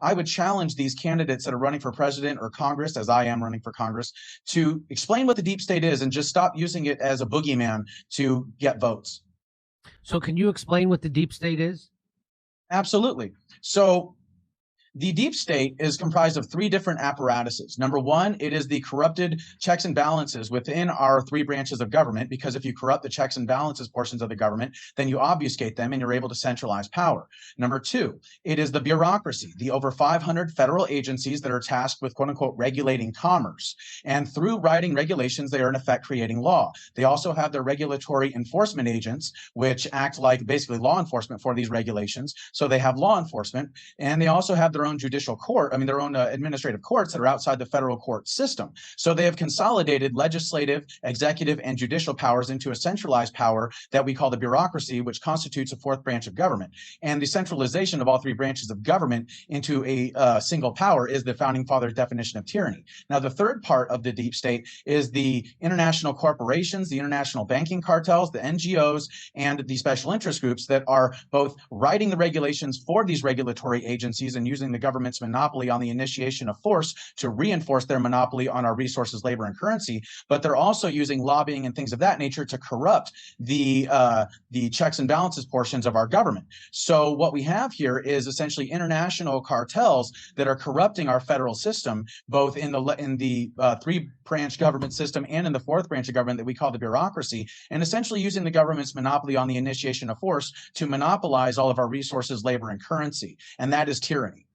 I would challenge these candidates that are running for president or Congress, as I am running for Congress, to explain what the deep state is and just stop using it as a boogeyman to get votes. So can you explain what the deep state is? Absolutely. So the deep state is comprised of three different apparatuses. Number one, it is the corrupted checks and balances within our three branches of government, because if you corrupt the checks and balances portions of the government, then you obfuscate them and you're able to centralize power. Number two, it is the bureaucracy, the over 500 federal agencies that are tasked with quote unquote regulating commerce. And through writing regulations, they are in effect creating law. They also have their regulatory enforcement agents, which act like basically law enforcement for these regulations. So they have law enforcement, and they also have their own judicial court, their own administrative courts that are outside the federal court system. So they have consolidated legislative, executive, and judicial powers into a centralized power that we call the bureaucracy, which constitutes a fourth branch of government. And the centralization of all three branches of government into a single power is the founding fathers' definition of tyranny. Now, the third part of the deep state is the international corporations, the international banking cartels, the NGOs, and the special interest groups that are both writing the regulations for these regulatory agencies and using the government's monopoly on the initiation of force to reinforce their monopoly on our resources, labor, and currency. But they're also using lobbying and things of that nature to corrupt the checks and balances portions of our government. So what we have here is essentially international cartels that are corrupting our federal system, both in the three-branch government system and in the fourth branch of government that we call the bureaucracy, and essentially using the government's monopoly on the initiation of force to monopolize all of our resources, labor, and currency. And that is tyranny.